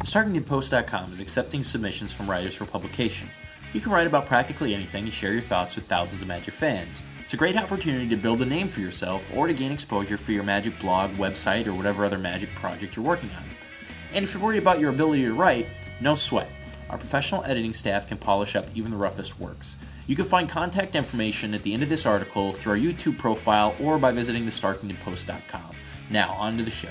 TheStarkingtonPost.com is accepting submissions from writers for publication. You can write about practically anything and share your thoughts with thousands of Magic fans. It's a great opportunity to build a name for yourself or to gain exposure for your Magic blog, website, or whatever other Magic project you're working on. And if you're worried about your ability to write, no sweat. Our professional editing staff can polish up even the roughest works. You can find contact information at the end of this article through our YouTube profile or by visiting TheStarkingtonPost.com. Now, on to the show.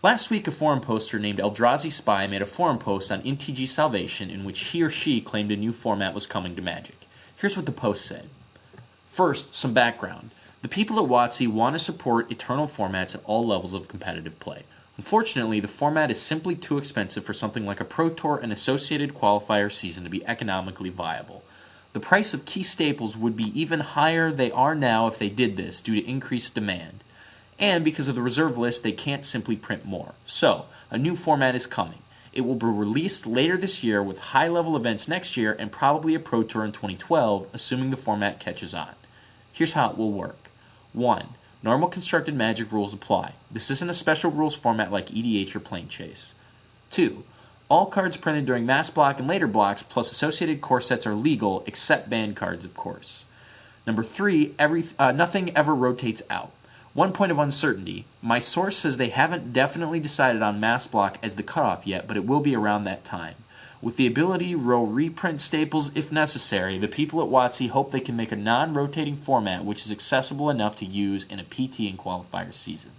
Last week, a forum poster named Eldrazi Spy made a forum post on MTG Salvation in which he or she claimed a new format was coming to Magic. Here's what the post said. First, some background. The people at WotC want to support eternal formats at all levels of competitive play. Unfortunately, the format is simply too expensive for something like a Pro Tour and associated qualifier season to be economically viable. The price of key staples would be even higher than they are now if they did this due to increased demand. And because of the reserve list, they can't simply print more. So, a new format is coming. It will be released later this year with high-level events next year and probably a Pro Tour in 2012, assuming the format catches on. Here's how it will work. 1. Normal constructed Magic rules apply. This isn't a special rules format like EDH or Plane Chase. 2. All cards printed during Mass Block and later blocks plus associated core sets are legal, except banned cards, of course. Number 3. Nothing ever rotates out. One point of uncertainty. My source says they haven't definitely decided on Mass Block as the cutoff yet, but it will be around that time. With the ability to reprint staples if necessary, the people at WotC hope they can make a non-rotating format which is accessible enough to use in a PT and qualifier season.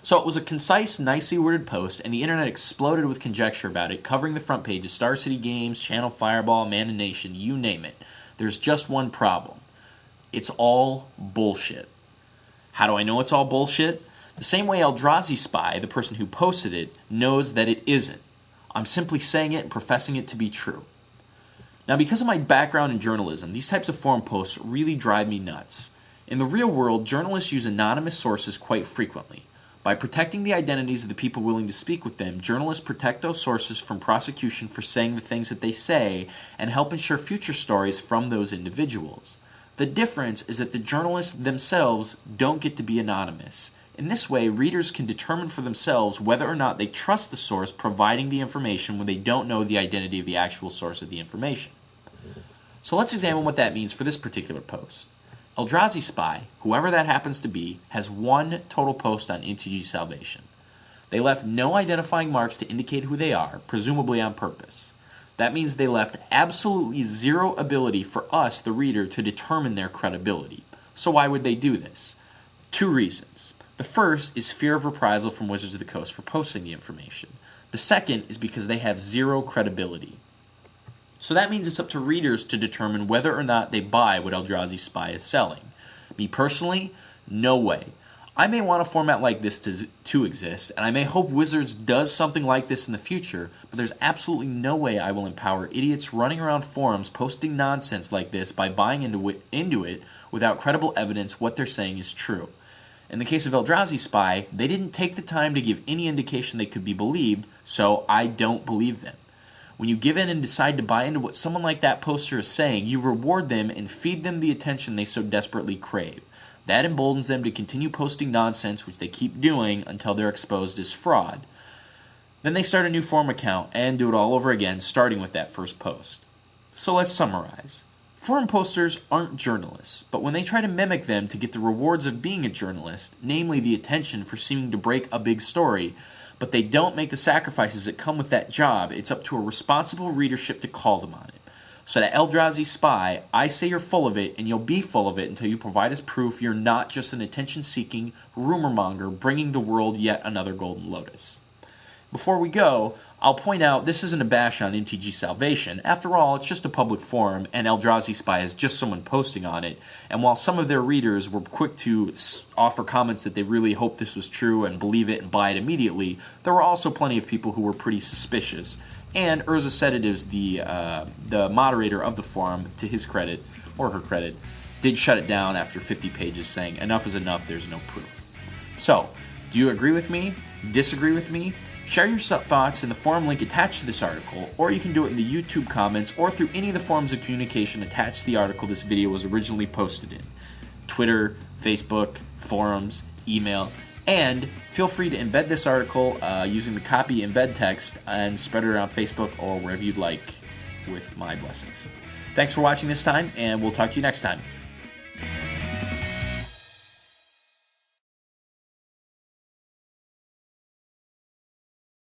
So it was a concise, nicely worded post, and the internet exploded with conjecture about it, covering the front page of Star City Games, Channel Fireball, Mana Nation, you name it. There's just one problem. It's all bullshit. How do I know it's all bullshit? The same way Eldrazi Spy, the person who posted it, knows that it isn't. I'm simply saying it and professing it to be true. Now, because of my background in journalism, these types of forum posts really drive me nuts. In the real world, journalists use anonymous sources quite frequently. By protecting the identities of the people willing to speak with them, journalists protect those sources from prosecution for saying the things that they say and help ensure future stories from those individuals. The difference is that the journalists themselves don't get to be anonymous. In this way, readers can determine for themselves whether or not they trust the source providing the information when they don't know the identity of the actual source of the information. So let's examine what that means for this particular post. Eldrazi Spy, whoever that happens to be, has one total post on MTG Salvation. They left no identifying marks to indicate who they are, presumably on purpose. That means they left absolutely zero ability for us, the reader, to determine their credibility. So why would they do this? 2 reasons. The first is fear of reprisal from Wizards of the Coast for posting the information. The second is because they have zero credibility. So that means it's up to readers to determine whether or not they buy what Eldrazi Spy is selling. Me personally, no way. I may want a format like this to exist, and I may hope Wizards does something like this in the future, but there's absolutely no way I will empower idiots running around forums posting nonsense like this by buying into it without credible evidence what they're saying is true. In the case of Eldrazi Spy, they didn't take the time to give any indication they could be believed, so I don't believe them. When you give in and decide to buy into what someone like that poster is saying, you reward them and feed them the attention they so desperately crave. That emboldens them to continue posting nonsense, which they keep doing until they're exposed as fraud. Then they start a new forum account and do it all over again, starting with that first post. So let's summarize. Forum posters aren't journalists, but when they try to mimic them to get the rewards of being a journalist, namely the attention for seeming to break a big story, but they don't make the sacrifices that come with that job, it's up to a responsible readership to call them on it. So to Eldrazi Spy, I say you're full of it, and you'll be full of it until you provide us proof you're not just an attention-seeking rumor monger bringing the world yet another Golden Lotus. Before we go, I'll point out this isn't a bash on MTG Salvation. After all, it's just a public forum, and Eldrazi Spy is just someone posting on it. And while some of their readers were quick to offer comments that they really hoped this was true and believe it and buy it immediately, there were also plenty of people who were pretty suspicious. And Urza Sedatives, the moderator of the forum, to his credit, or her credit, did shut it down after 50 pages saying, enough is enough, there's no proof. So, do you agree with me? Disagree with me? Share your thoughts in the forum link attached to this article, or you can do it in the YouTube comments or through any of the forms of communication attached to the article this video was originally posted in. Twitter, Facebook, forums, email, and feel free to embed this article using the copy embed text and spread it around Facebook or wherever you'd like with my blessings. Thanks for watching this time, and we'll talk to you next time.